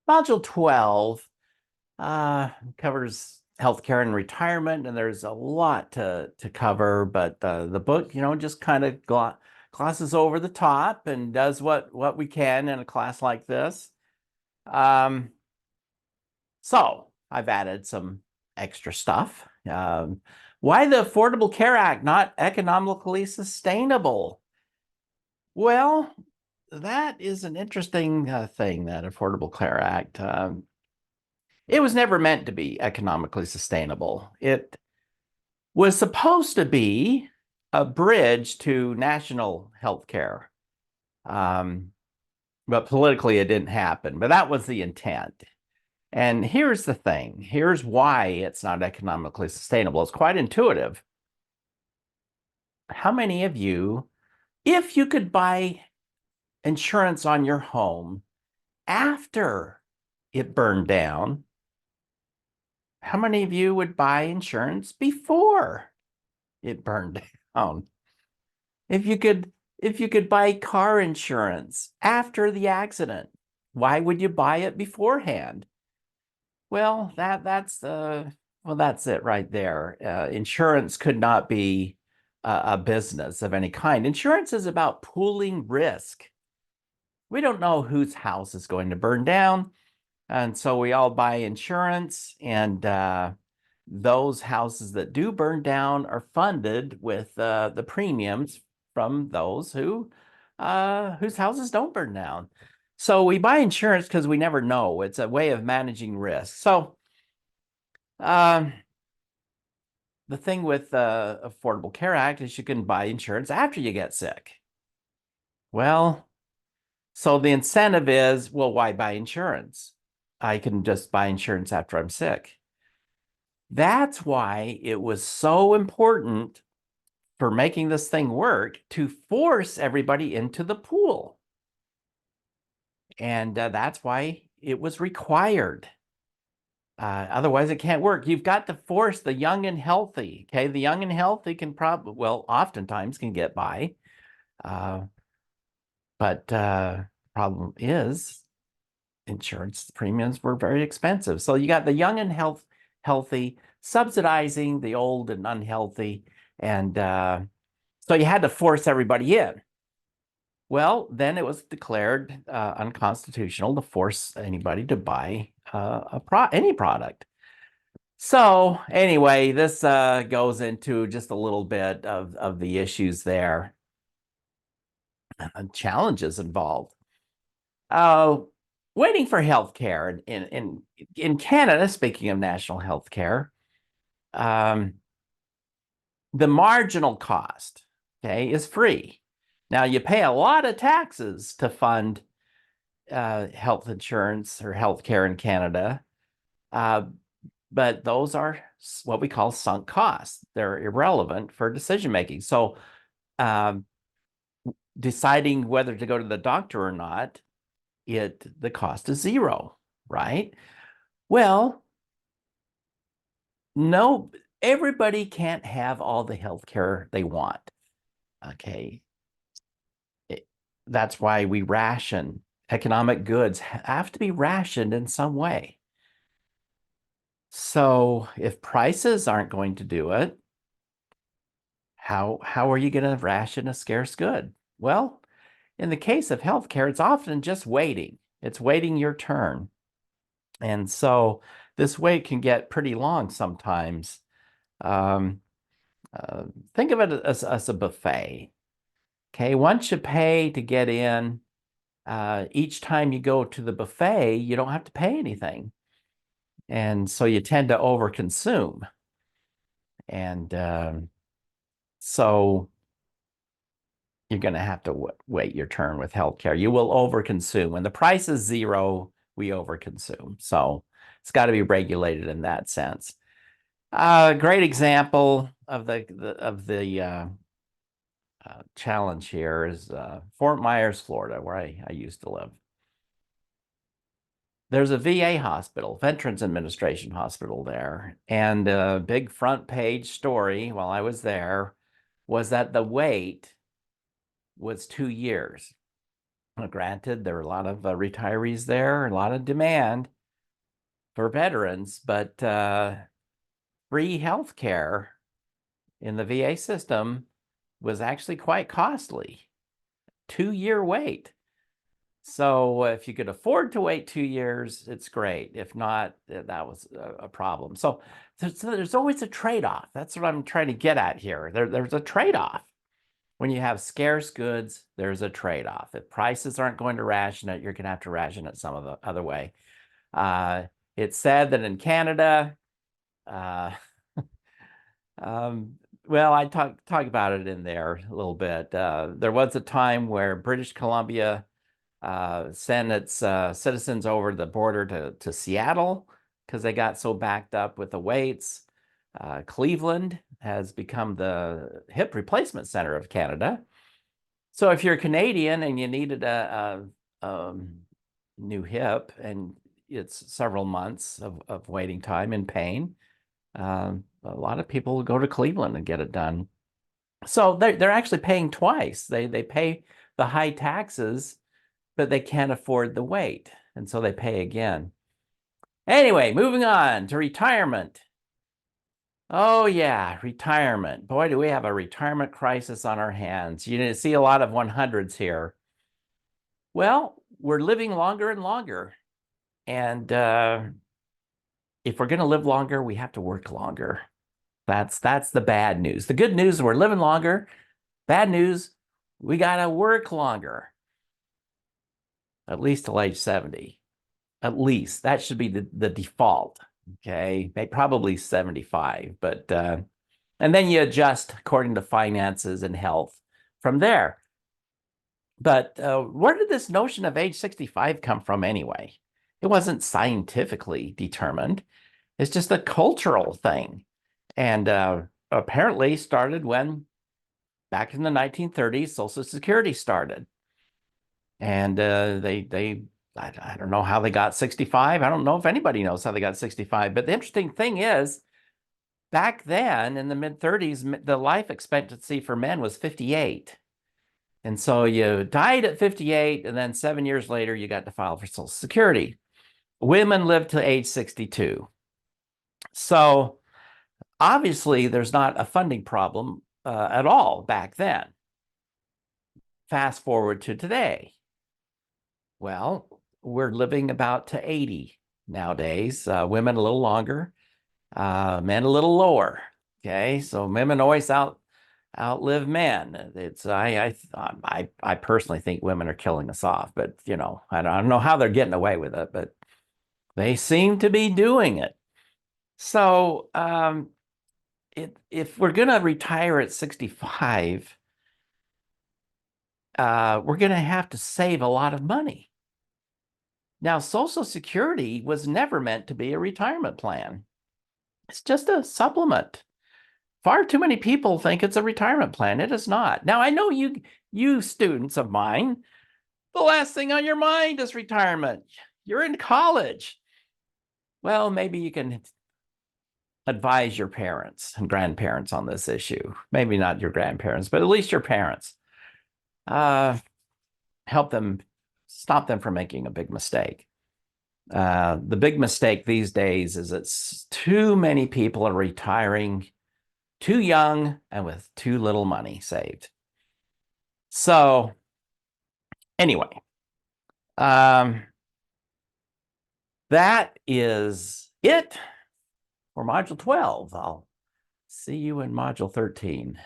Module 12 covers healthcare and retirement, and there's a lot to cover, but the book, just kind of glosses over the top and does what we can in a class like this. So I've added some extra stuff. Why the Affordable Care Act not economically sustainable? Well, that is an interesting thing, that Affordable Care Act. It was never meant to be economically sustainable. It was supposed to be a bridge to national health care. But politically, it didn't happen. But that was the intent. And here's the thing. Here's why it's not economically sustainable. It's quite intuitive. How many of you, if you could buy insurance on your home after it burned down, how many of you would buy insurance before it burned down? If you could buy car insurance after the accident, why would you buy it beforehand? Well, that's it right there. Insurance could not be a business of any kind. Insurance is about pooling risk. We don't know whose house is going to burn down, and so we all buy insurance, and those houses that do burn down are funded with the premiums from those whose houses don't burn down. So we buy insurance because we never know. It's a way of managing risk. So the thing with the Affordable Care Act is you can buy insurance after you get sick. Well, so the incentive is, well, why buy insurance? I can just buy insurance after I'm sick. That's why it was so important for making this thing work to force everybody into the pool. And that's why it was required. Otherwise, it can't work. You've got to force the young and healthy. Okay, the young and healthy can probably, well, oftentimes can get by. But problem is, insurance premiums were very expensive. So you got the young and healthy subsidizing the old and unhealthy. And so you had to force everybody in. Well, then it was declared unconstitutional to force anybody to buy any product. So anyway, this goes into just a little bit of the issues there and challenges involved. Waiting for healthcare in Canada, speaking of national healthcare, the marginal cost, okay, is free. Now you pay a lot of taxes to fund health insurance or healthcare in Canada, but those are what we call sunk costs. They're irrelevant for decision making. So deciding whether to go to the doctor or not, the cost is zero, right? Well, no, everybody can't have all the health care they want. Okay. That's why we ration. Economic goods have to be rationed in some way. So if prices aren't going to do it, how are you going to ration a scarce good? Well, in the case of healthcare, it's often just waiting. It's waiting your turn. And so this wait can get pretty long sometimes. Think of it as a buffet. Okay, once you pay to get in, each time you go to the buffet, you don't have to pay anything. And so you tend to overconsume. And so you're going to have to wait your turn with healthcare. You will overconsume. When the price is zero, we overconsume. So it's got to be regulated in that sense. Great example of the challenge here is Fort Myers, Florida, where I used to live. There's a VA hospital, Veterans Administration Hospital there, and a big front page story while I was there was that the wait was 2 years. Granted, there are a lot of retirees there, a lot of demand for veterans, but free health care in the VA system was actually quite costly. 2-year wait. So if you could afford to wait 2 years, it's great. If not, that was a problem. So there's always a trade-off. That's what I'm trying to get at here. There's a trade-off. When you have scarce goods, there's a trade-off. If prices aren't going to ration it, you're going to have to ration it some other way. It's said that in Canada, uh, well, I talk about it in there a little bit. There was a time where British Columbia sent its citizens over the border to Seattle because they got so backed up with the waits. Cleveland has become the hip replacement center of Canada. So if you're Canadian and you needed a new hip and it's several months of waiting time and pain, a lot of people go to Cleveland and get it done. So they're actually paying twice. They pay the high taxes, but they can't afford the wait, and so they pay again. Anyway, moving on to retirement. Oh yeah, retirement. Boy, do we have a retirement crisis on our hands. You see a lot of 100s here. Well, we're living longer and longer. And if we're going to live longer, we have to work longer. That's the bad news. The good news, we're living longer. Bad news, we got to work longer. At least till age 70. At least. That should be the default. Okay, probably 75. But and then you adjust according to finances and health from there. But where did this notion of age 65 come from anyway? It wasn't scientifically determined. It's just a cultural thing. And apparently started when, back in the 1930s, Social Security started. And I don't know how they got 65. I don't know if anybody knows how they got 65. But the interesting thing is, back then in the mid-30s, the life expectancy for men was 58. And so you died at 58, and then 7 years later, you got to file for Social Security. Women lived to age 62. So obviously, there's not a funding problem at all back then. Fast forward to today. Well, we're living about to 80 nowadays. Women a little longer, men a little lower. Okay, so women always outlive men. It's I personally think women are killing us off, but I don't know how they're getting away with it, but they seem to be doing it. So if we're gonna retire at 65, we're gonna have to save a lot of money. Now, Social Security was never meant to be a retirement plan. It's just a supplement. Far too many people think it's a retirement plan. It is not. Now, I know you students of mine, the last thing on your mind is retirement. You're in college. Well, maybe you can advise your parents and grandparents on this issue. Maybe not your grandparents, but at least your parents. Help them, stop them from making a big mistake. The big mistake these days is it's too many people are retiring too young and with too little money saved. So anyway, that is it for Module 12. I'll see you in Module 13.